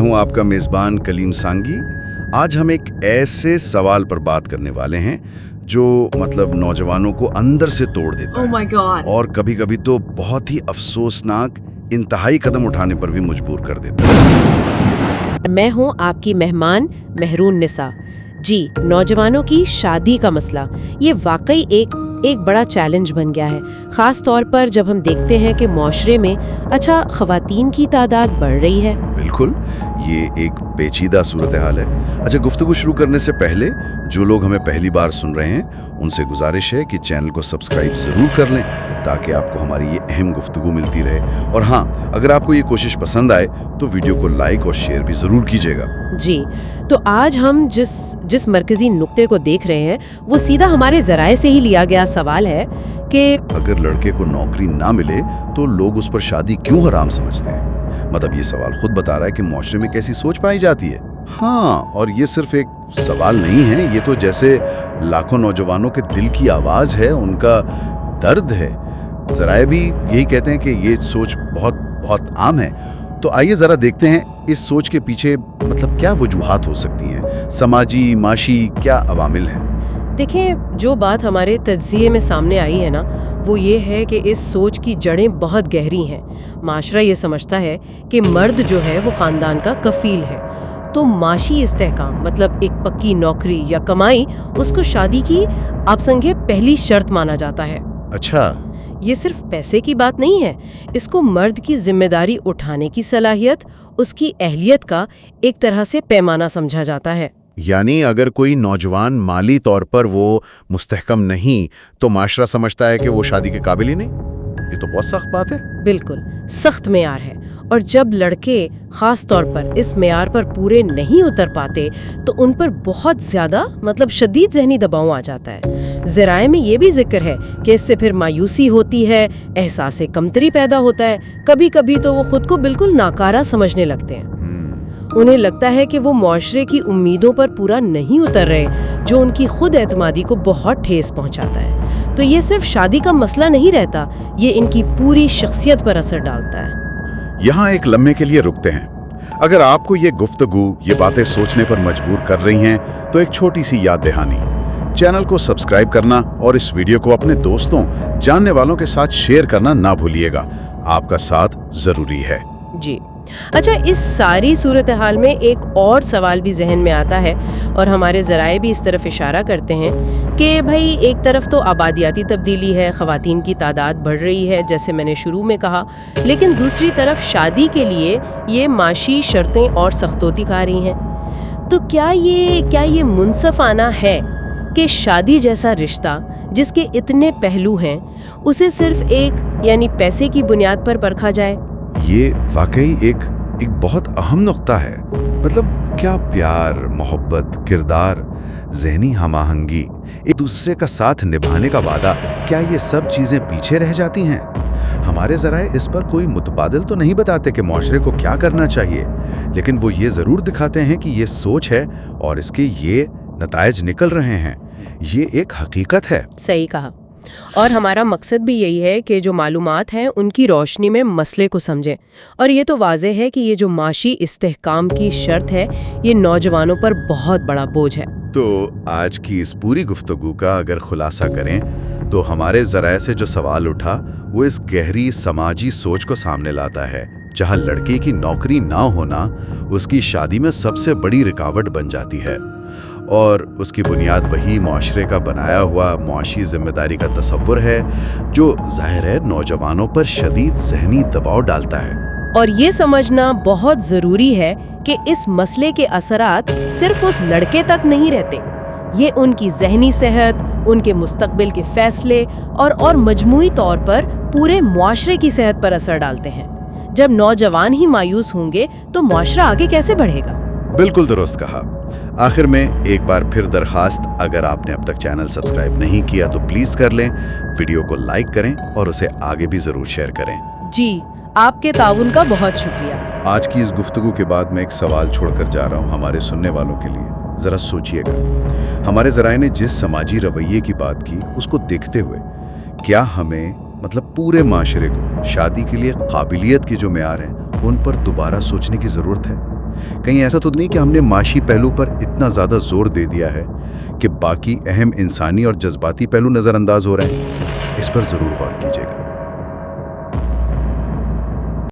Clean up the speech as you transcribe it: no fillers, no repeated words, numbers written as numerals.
हूं आपका मेज़बान कलीम सांगी। आज हम एक ऐसे सवाल पर बात करने वाले हैं जो नौजवानों को अंदर से तोड़ देता Oh my God. है और कभी-कभी तो बहुत ही अफसोसनाक इंतहाई कदम उठाने पर भी मजबूर कर देता है। मैं हूं आपकी मेहमान मेहरून निसा। जी, नौजवानों की शादी का मसला ये वाकई एक बड़ा चैलेंज बन गया है, खास तौर पर जब हम देखते हैं कि माशरे में ख़वातीन की तादाद बढ़ रही है। बिल्कुल, ये एक पेचीदा सूरत हाल है। अच्छा, गुफ्तगू शुरू करने से पहले जो लोग हमें पहली बार सुन रहे हैं उनसे गुजारिश है कि चैनल को सब्सक्राइब ज़रूर कर लें ताकि आपको हमारी ये अहम गुफ्तगू मिलती रहे। और हाँ, अगर आपको ये कोशिश पसंद आए तो वीडियो को लाइक और शेयर भी ज़रूर कीजिएगा। जी, तो आज हम जिस मरकज़ी नुक्ते को देख रहे हैं वो सीधा हमारे ज़राए से ही लिया गया सवाल है कि अगर लड़के को नौकरी ना मिले तो लोग उस पर शादी क्यों हराम समझते हैं। ये सवाल खुद बता रहा है कि माशरे में कैसी सोच पाई जाती है। हाँ, और ये सिर्फ एक सवाल नहीं है, ये तो जैसे लाखों नौजवानों के दिल की आवाज़ है, उनका दर्द है। ज़राए भी यही कहते हैं कि ये सोच बहुत बहुत आम है। तो आइए ज़रा देखते हैं इस सोच के पीछे क्या वजूहात हो सकती हैं, समाजी माशी क्या अवामिल हैं। देखें, जो बात हमारे तज्ज़िये में सामने आई है ना, वो ये है कि इस सोच की जड़ें बहुत गहरी हैं। माशरा ये समझता है कि मर्द जो है वो ख़ानदान का कफ़ील है, तो माशी इस्तेहकाम एक पक्की नौकरी या कमाई उसको शादी की आप समझे पहली शर्त माना जाता है। अच्छा, ये सिर्फ पैसे की बात नहीं है, इसको मर्द की जिम्मेदारी उठाने की सलाहियत, उसकी अहलियत का एक तरह से पैमाना समझा जाता है। यानी अगर कोई नौजवान माली तौर पर वो मुस्तहकम नहीं तो माशरा समझता है कि वो शादी के काबिल ही नहीं। ये तो बहुत सख्त बात है। बिल्कुल सख्त मेयार है, और जब लड़के खास तौर पर इस मेयार पर पूरे नहीं उतर पाते तो उन पर बहुत ज्यादा शदीद ज़हनी दबाव आ जाता है। ज़राए में ये भी जिक्र है कि इससे फिर मायूसी होती है, एहसास कमतरी पैदा होता है, कभी कभी तो वो खुद को बिल्कुल नाकारा समझने लगते हैं। उन्हें लगता है कि वो माशरे की उम्मीदों पर पूरा नहीं उतर रहे, जो उनकी खुद एतमादी को बहुत ठेस पहुंचाता है। तो ये सिर्फ शादी का मसला नहीं रहता, ये इनकी पूरी शख्सियत पर असर डालता है। यहाँ एक लम्हे के लिए रुकते हैं। अगर आपको ये गुफ्तगू, ये बातें सोचने पर मजबूर कर रही हैं तो एक छोटी सी याद दहानी, चैनल को सब्सक्राइब करना और इस वीडियो को अपने दोस्तों, जानने वालों के साथ शेयर करना ना भूलिएगा। आपका साथ जरूरी है। जी, अच्छा, इस सारी सूरत हाल में एक और सवाल भी जहन में आता है और हमारे ज़राए भी इस तरफ इशारा करते हैं कि भाई एक तरफ तो आबादियाती तब्दीली है, ख़वातीन की तादाद बढ़ रही है जैसे मैंने शुरू में कहा, लेकिन दूसरी तरफ शादी के लिए ये माशी शर्तें और सख्तोती आ रही हैं। तो क्या ये मुनसफ़ाना है कि शादी जैसा रिश्ता जिसके इतने पहलू हैं उसे सिर्फ एक पैसे की बुनियाद पर परखा जाए? ये वाकई एक बहुत अहम नुक्ता है। क्या प्यार, मोहब्बत, किरदार, ज़हनी हमाहंगी, एक दूसरे का साथ निभाने का वादा, क्या ये सब चीज़ें पीछे रह जाती हैं? हमारे ज़राए इस पर कोई मुतबादिल तो नहीं बताते कि माशरे को क्या करना चाहिए, लेकिन वो ये ज़रूर दिखाते हैं कि ये सोच है और इसके ये नताइज निकल रहे हैं। ये एक हकीकत है। सही कहा। और हमारा मकसद भी यही है कि जो मालूमात हैं उनकी रोशनी में मसले को समझें। और ये तो वाज़ेह है कि ये जो माशी इस्तेहकाम की शर्त है ये नौजवानों पर बहुत बड़ा बोझ है। तो आज की इस पूरी गुफ्तगू का अगर खुलासा करें तो हमारे ज़राए से जो सवाल उठा वो इस गहरी समाजी सोच को सामने लाता है, जहाँ लड़के की नौकरी ना होना उसकी शादी में सबसे बड़ी रुकावट बन जाती है और उसकी बुनियाद वही माशरे का बनाया हुआ मुआशी जिम्मेदारी का तसव्वुर है जो जाहिर है नौजवानों पर शदीद ज़हनी दबाव डालता है। और ये समझना बहुत ज़रूरी है कि इस मसले के असरात सिर्फ उस लड़के तक नहीं रहते, ये उनकी ज़हनी सेहत, उनके मुस्तकबिल के फैसले और मजमूई तौर पर पूरे मुआशरे की सेहत पर असर डालते हैं। जब नौजवान ही मायूस होंगे तो मुआशरा आगे कैसे बढ़ेगा? बिल्कुल दुरुस्त कहा। आखिर में एक बार फिर दरखास्त, अगर आपने अब तक चैनल सब्सक्राइब नहीं किया तो प्लीज कर लें, वीडियो को लाइक करें और उसे आगे भी जरूर शेयर करें। जी, आपके ताउन का बहुत शुक्रिया। आज की इस गुफ्तगू के बाद मैं एक सवाल छोड़कर जा रहा हूं हमारे सुनने वालों के लिए। जरा सोचिएगा, हमारे ज़राए ने जिस समाजी रवैये की बात की उसको देखते हुए क्या हमें पूरे माशरे को शादी के लिए काबिलियत के जो मेयार हैं उन पर दोबारा सोचने की ज़रूरत है? कहीं ऐसा तो नहीं कि हमने माशी पहलू पर इतना ज़्यादा जोर दे दिया है कि बाकी अहम इंसानी और जज्बाती पहलू नज़रअंदाज हो रहे हैं? इस पर ज़रूर गौर कीजिएगा।